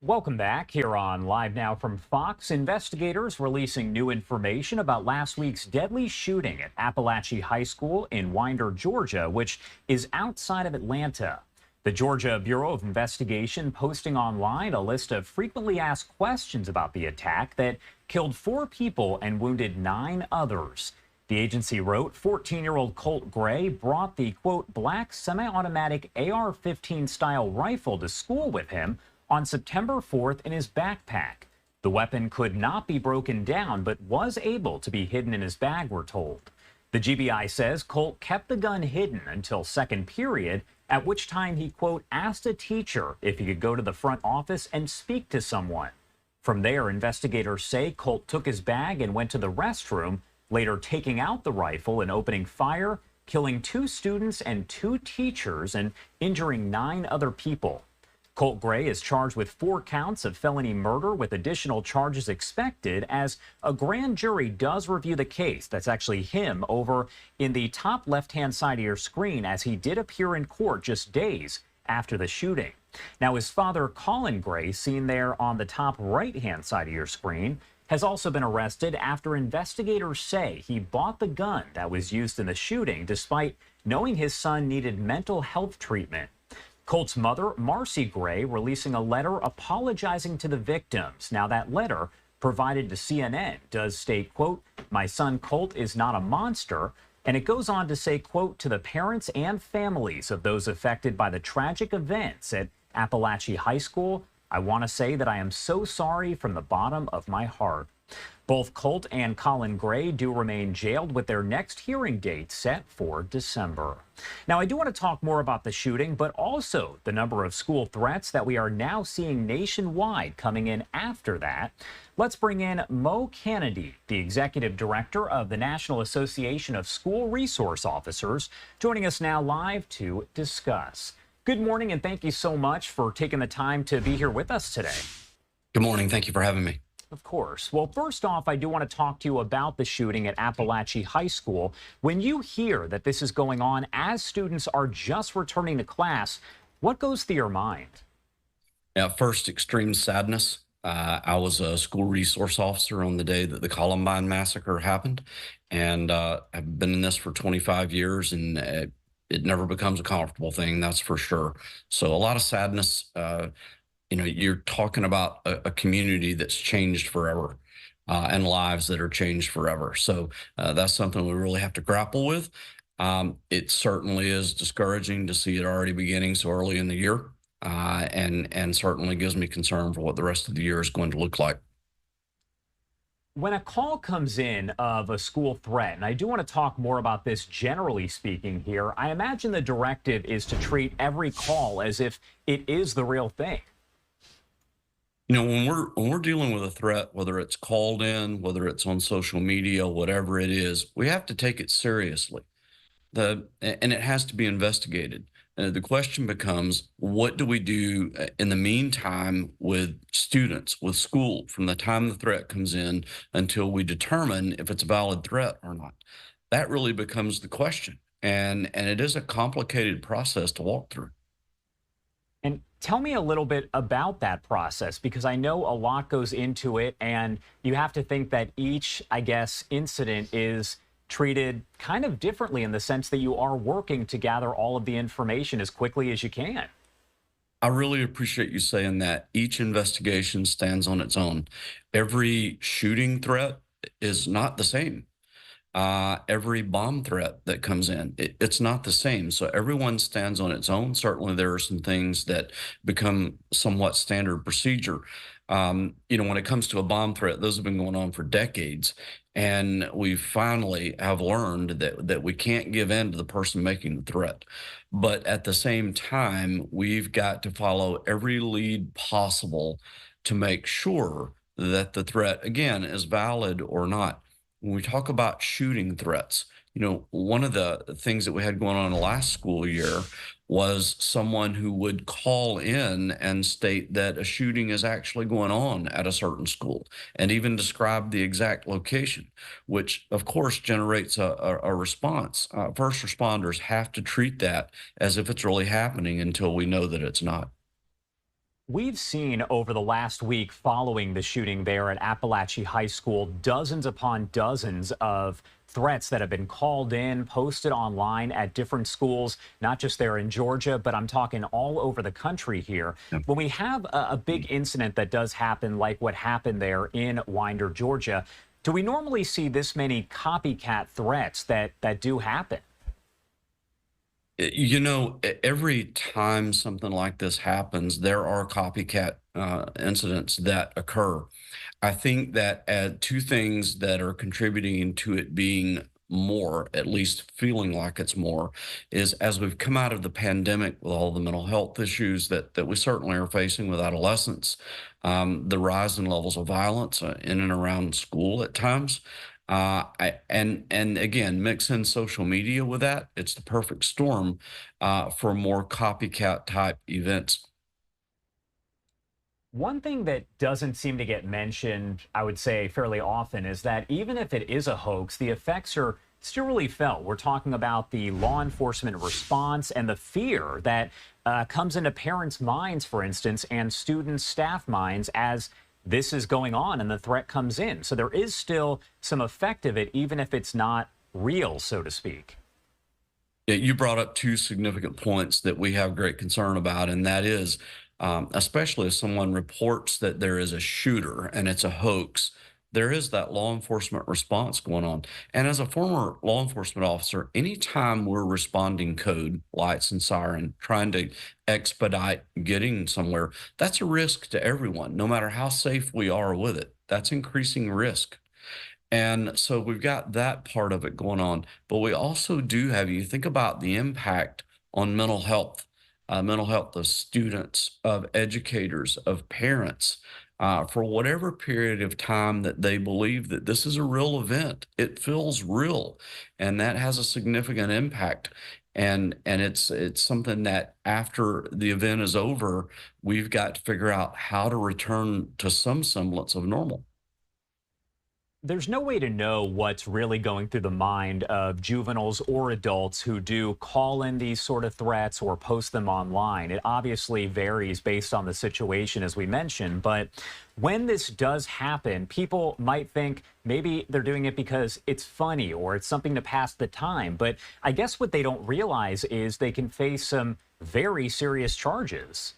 Welcome back here on Live Now from Fox. Investigators releasing new information about last week's deadly shooting at Apalachee High School in Winder, Georgia, which is outside of Atlanta. The Georgia Bureau of Investigation posting online a list of frequently asked questions about the attack that killed 4 people and wounded 9 others. The agency wrote 14-year-old Colt Gray brought the, quote, black semi-automatic AR-15 style rifle to school with him on September 4th in his backpack. The weapon could not be broken down, but was able to be hidden in his bag, we're told. The GBI says Colt kept the gun hidden until second period, at which time he, quote, asked a teacher if he could go to the front office and speak to someone. From there, investigators say Colt took his bag and went to the restroom, later taking out the rifle and opening fire, killing 2 students and 2 teachers and injuring 9 other people. Colt Gray is charged with 4 counts of felony murder with additional charges expected as a grand jury does review the case. That's actually him over in the top left-hand side of your screen, as he did appear in court just days after the shooting. Now, his father, Colin Gray, seen there on the top right-hand side of your screen, has also been arrested after investigators say he bought the gun that was used in the shooting despite knowing his son needed mental health treatment. Colt's mother, Marcy Gray, releasing a letter apologizing to the victims. Now, that letter, provided to CNN, does state, quote, my son Colt is not a monster. And it goes on to say, quote, to the parents and families of those affected by the tragic events at Apalachee High School, I want to say that I am so sorry from the bottom of my heart. Both Colt and Colin Gray do remain jailed with their next hearing date set for December. Now, I do want to talk more about the shooting, but also the number of school threats that we are now seeing nationwide coming in after that. Let's bring in Mo Kennedy, the executive director of the National Association of School Resource Officers, joining us now live to discuss. Good morning, and thank you so much for taking the time to be here with us today. Good morning. Thank you for having me. Of course. Well, first off, I do want to talk to you about the shooting at Apalachee High School. When you hear that this is going on as students are just returning to class, what goes through your mind? Yeah, first, extreme sadness. I was a school resource officer on the day that the Columbine massacre happened, and I've been in this for 25 years, and it never becomes a comfortable thing, that's for sure. So a lot of sadness. You're talking about a community that's changed forever, and lives that are changed forever. So that's something we really have to grapple with. It certainly is discouraging to see it already beginning so early in the year, and certainly gives me concern for what the rest of the year is going to look like. When a call comes in of a school threat, and I do want to talk more about this generally speaking here, I imagine the directive is to treat every call as if it is the real thing. When we're dealing with a threat, whether it's called in, whether it's on social media, whatever it is, we have to take it seriously. And it has to be investigated. And the question becomes, what do we do in the meantime with students, with school, from the time the threat comes in until we determine if it's a valid threat or not? That really becomes the question. And it is a complicated process to walk through. And tell me a little bit about that process, because I know a lot goes into it, and you have to think that each, I guess, incident is treated kind of differently in the sense that you are working to gather all of the information as quickly as you can. I really appreciate you saying that. Each investigation stands on its own. Every shooting threat is not the same. Every bomb threat that comes in, it's not the same. So everyone stands on its own. Certainly, there are some things that become somewhat standard procedure. When it comes to a bomb threat, those have been going on for decades. And we finally have learned that we can't give in to the person making the threat. But at the same time, we've got to follow every lead possible to make sure that the threat, again, is valid or not. When we talk about shooting threats, one of the things that we had going on last school year was someone who would call in and state that a shooting is actually going on at a certain school and even describe the exact location, which of course generates a response. First responders have to treat that as if it's really happening until we know that it's not. We've seen over the last week following the shooting there at Apalachee High School, dozens upon dozens of threats that have been called in, posted online at different schools, not just there in Georgia, but I'm talking all over the country here. Yeah. When we have a big incident that does happen, like what happened there in Winder, Georgia, do we normally see this many copycat threats that do happen? Every time something like this happens, there are copycat incidents that occur. I think that two things that are contributing to it being more, at least feeling like it's more, is as we've come out of the pandemic with all the mental health issues that we certainly are facing with adolescents, the rise in levels of violence in and around school at times. And again, mix in social media with that. It's the perfect storm for more copycat type events. One thing that doesn't seem to get mentioned, I would say fairly often, is that even if it is a hoax, the effects are still really felt. We're talking about the law enforcement response and the fear that comes into parents' minds, for instance, and students' staff minds as this is going on and the threat comes in. So there is still some effect of it, even if it's not real, so to speak. Yeah, you brought up two significant points that we have great concern about, and that is, especially if someone reports that there is a shooter and it's a hoax, there is that law enforcement response going on. And as a former law enforcement officer, anytime we're responding code, lights and siren, trying to expedite getting somewhere, that's a risk to everyone, no matter how safe we are with it. That's increasing risk. And so we've got that part of it going on, but we also do have, you think about the impact on mental health of students, of educators, of parents, for whatever period of time that they believe that this is a real event. It feels real, and that has a significant impact. And it's something that after the event is over, we've got to figure out how to return to some semblance of normal. There's no way to know what's really going through the mind of juveniles or adults who do call in these sort of threats or post them online. It obviously varies based on the situation, as we mentioned. But when this does happen, people might think maybe they're doing it because it's funny or it's something to pass the time. But I guess what they don't realize is they can face some very serious charges.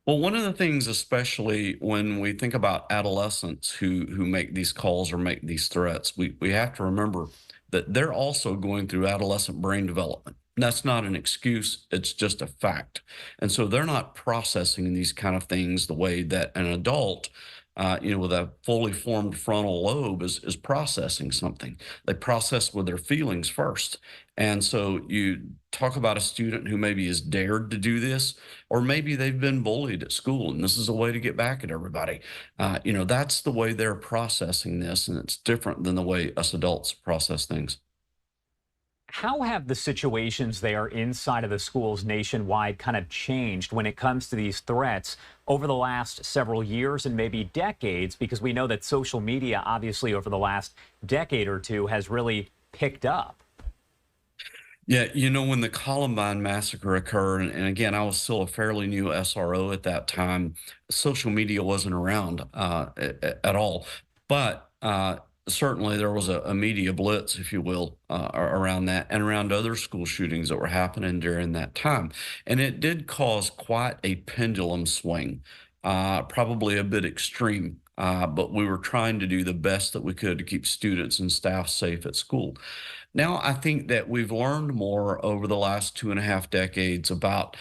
Well, one of the things, especially when we think about adolescents who make these calls or make these threats, we have to remember that they're also going through adolescent brain development. That's not an excuse, it's just a fact. And so they're not processing these kind of things the way that an adult, with a fully formed frontal lobe is processing something. They process with their feelings first. And so you talk about a student who maybe is dared to do this, or maybe they've been bullied at school and this is a way to get back at everybody. That's the way they're processing this, and it's different than the way us adults process things. How have the situations there inside of the schools nationwide kind of changed when it comes to these threats over the last several years and maybe decades? Because we know that social media, obviously, over the last decade or two has really picked up. Yeah, when the Columbine massacre occurred, and again, I was still a fairly new SRO at that time, social media wasn't around at all. But certainly there was a media blitz, if you will, around that and around other school shootings that were happening during that time. And it did cause quite a pendulum swing, probably a bit extreme. But we were trying to do the best that we could to keep students and staff safe at school. Now, I think that we've learned more over the last 2.5 decades about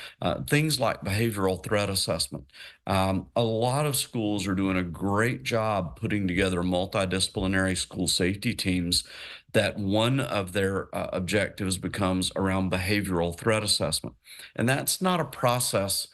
things like behavioral threat assessment. A lot of schools are doing a great job putting together multidisciplinary school safety teams that one of their objectives becomes around behavioral threat assessment. And that's not a process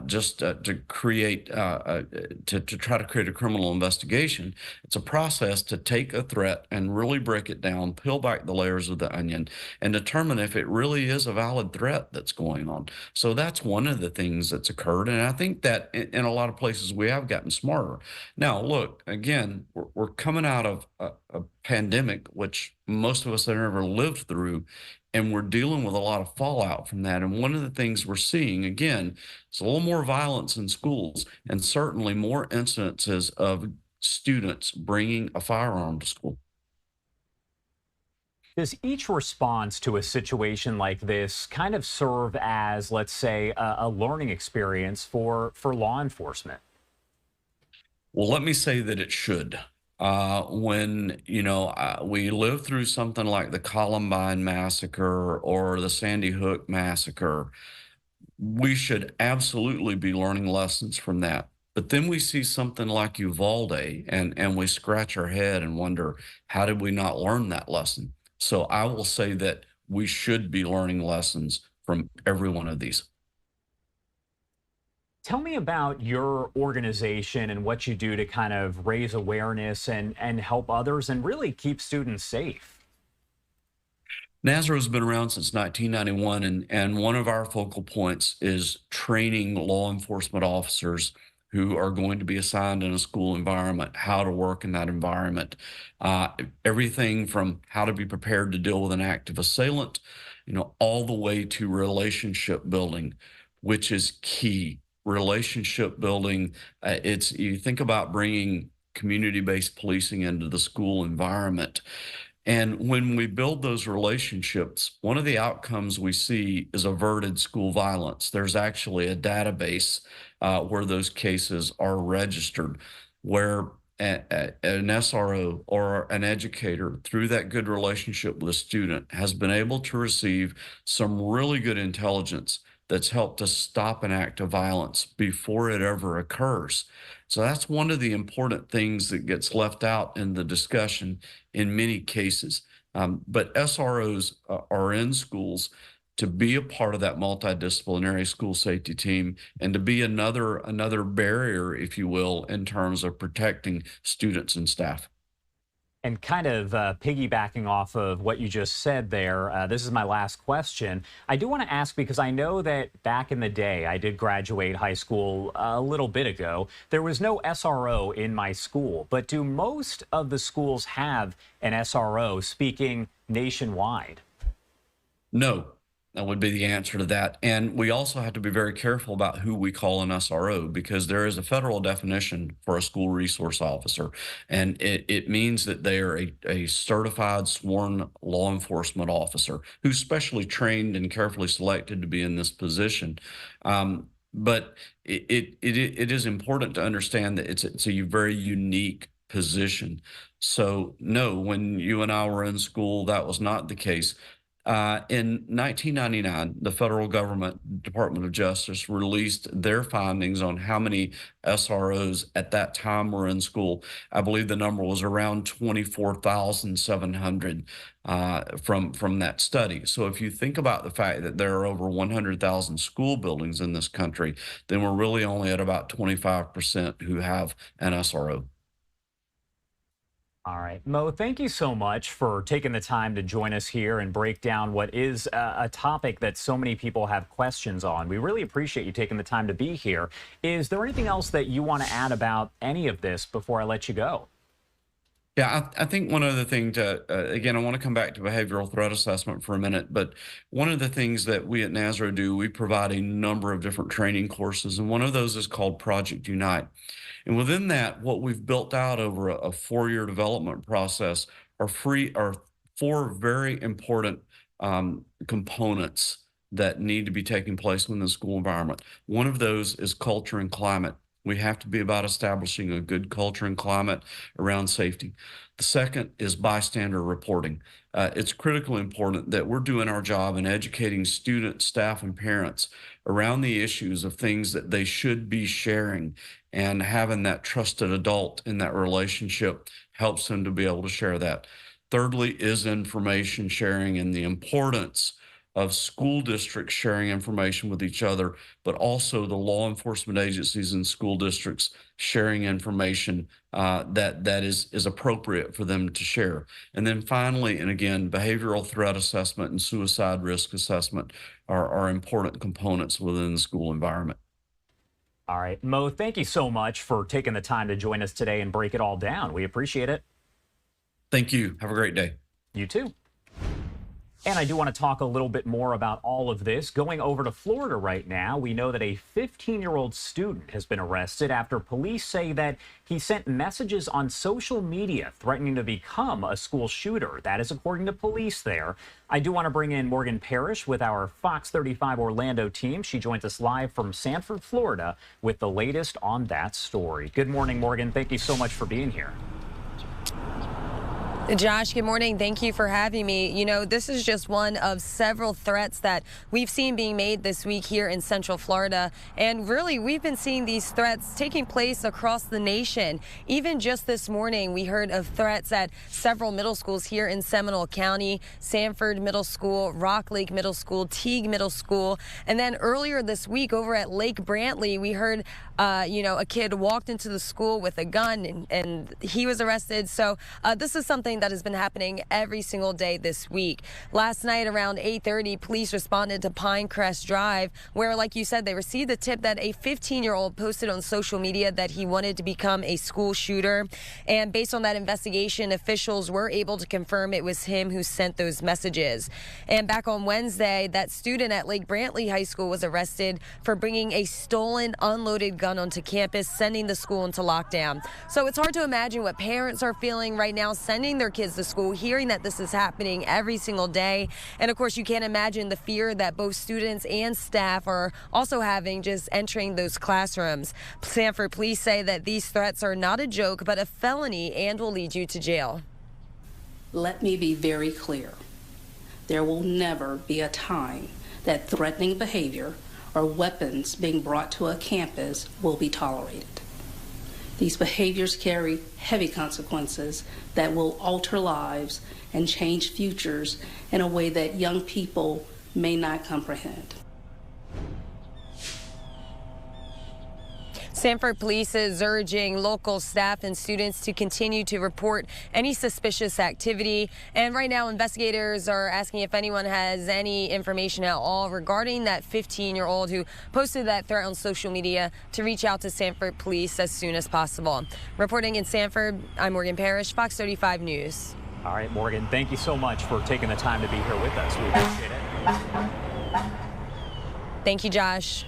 just to create to try to create a criminal investigation. It's a process to take a threat and really break it down, peel back the layers of the onion, and determine if it really is a valid threat that's going on. So that's one of the things that's occurred, and I think that in a lot of places we have gotten smarter. Now, look, again, we're coming out of a pandemic, which most of us have never lived through, And we're dealing with a lot of fallout from that. And one of the things we're seeing, again, is a little more violence in schools and certainly more incidences of students bringing a firearm to school. Does each response to a situation like this kind of serve as, let's say, a learning experience for law enforcement? Well, let me say that it should. When we lived through something like the Columbine massacre or the Sandy Hook massacre, we should absolutely be learning lessons from that. But then we see something like Uvalde, and we scratch our head and wonder, how did we not learn that lesson? So I will say that we should be learning lessons from every one of these. Tell me about your organization and what you do to kind of raise awareness and help others and really keep students safe. NASRO has been around since 1991, and one of our focal points is training law enforcement officers who are going to be assigned in a school environment, how to work in that environment. Everything from how to be prepared to deal with an active assailant, all the way to relationship building, which is key. Relationship building, you think about bringing community-based policing into the school environment. And when we build those relationships, one of the outcomes we see is averted school violence. There's actually a database where those cases are registered, where an SRO or an educator, through that good relationship with a student, has been able to receive some really good intelligence that's helped us stop an act of violence before it ever occurs. So that's one of the important things that gets left out in the discussion in many cases. But SROs are in schools to be a part of that multidisciplinary school safety team and to be another barrier, if you will, in terms of protecting students and staff. And kind of piggybacking off of what you just said there, this is my last question. I do want to ask because I know that back in the day, I did graduate high school a little bit ago. There was no SRO in my school, but do most of the schools have an SRO speaking nationwide? No, that would be the answer to that. And we also have to be very careful about who we call an SRO because there is a federal definition for a school resource officer. And it means that they are a certified sworn law enforcement officer who's specially trained and carefully selected to be in this position. But it is important to understand that it's a very unique position. So no, when you and I were in school, that was not the case. In 1999, the federal government, Department of Justice, released their findings on how many SROs at that time were in school. I believe the number was around 24,700 from that study. So if you think about the fact that there are over 100,000 school buildings in this country, then we're really only at about 25% who have an SRO. All right, Mo, thank you so much for taking the time to join us here and break down what is a topic that so many people have questions on. We really appreciate you taking the time to be here. Is there anything else that you want to add about any of this before I let you go? Yeah, I think one other thing again, I want to come back to behavioral threat assessment for a minute, but one of the things that we at NASRO do, we provide a number of different training courses, and one of those is called Project Unite. And within that, what we've built out over a 4-year development process are four very important components that need to be taking place within the school environment. One of those is culture and climate. We have to be about establishing a good culture and climate around safety. The second is bystander reporting. It's critically important that we're doing our job in educating students, staff, and parents around the issues of things that they should be sharing, and having that trusted adult in that relationship helps them to be able to share that. Thirdly is information sharing and the importance of school districts sharing information with each other, but also the law enforcement agencies and school districts sharing information that is appropriate for them to share. And then finally, and again, behavioral threat assessment and suicide risk assessment are important components within the school environment. All right, Mo, thank you so much for taking the time to join us today and break it all down. We appreciate it. Thank you. Have a great day. You too. And I do want to talk a little bit more about all of this. Going over to Florida right now, we know that a 15-year-old student has been arrested after police say that he sent messages on social media threatening to become a school shooter. That is according to police there. I do want to bring in Morgan Parrish with our Fox 35 Orlando team. She joins us live from Sanford, Florida, with the latest on that story. Good morning, Morgan. Thank you so much for being here. Josh, good morning. Thank you for having me. You know, this is just one of several threats that we've seen being made this week here in Central Florida. And really, we've been seeing these threats taking place across the nation. Even just this morning, we heard of threats at several middle schools here in Seminole County, Sanford Middle School, Rock Lake Middle School, Teague Middle School. And then earlier this week over at Lake Brantley, we heard, a kid walked into the school with a gun and he was arrested. So this is something that has been happening every single day this week. Last night around 8:30, police responded to Pinecrest Drive, where, like you said, they received a tip that a 15-year-old posted on social media that he wanted to become a school shooter. And based on that investigation, officials were able to confirm it was him who sent those messages. And back on Wednesday, that student at Lake Brantley High School was arrested for bringing a stolen, unloaded gun onto campus, sending the school into lockdown. So it's hard to imagine what parents are feeling right now, sending their kids to school, hearing that this is happening every single day. And of course, you can't imagine the fear that both students and staff are also having just entering those classrooms. Sanford police say that these threats are not a joke, but a felony and will lead you to jail. Let me be very clear. There will never be a time that threatening behavior or weapons being brought to a campus will be tolerated. These behaviors carry heavy consequences that will alter lives and change futures in a way that young people may not comprehend. Sanford police is urging local staff and students to continue to report any suspicious activity. And right now, investigators are asking if anyone has any information at all regarding that 15-year-old who posted that threat on social media to reach out to Sanford police as soon as possible. Reporting in Sanford, I'm Morgan Parrish, Fox 35 News. All right, Morgan, thank you so much for taking the time to be here with us. We appreciate it. Thank you, Josh.